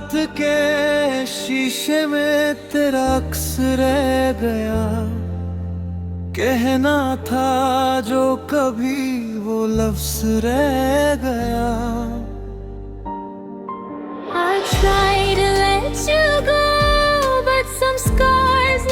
रात के शीशे में तेरा अक्स रह गया, कहना था जो कभी वो लफ्ज रह गया। I try to let you go, but some scars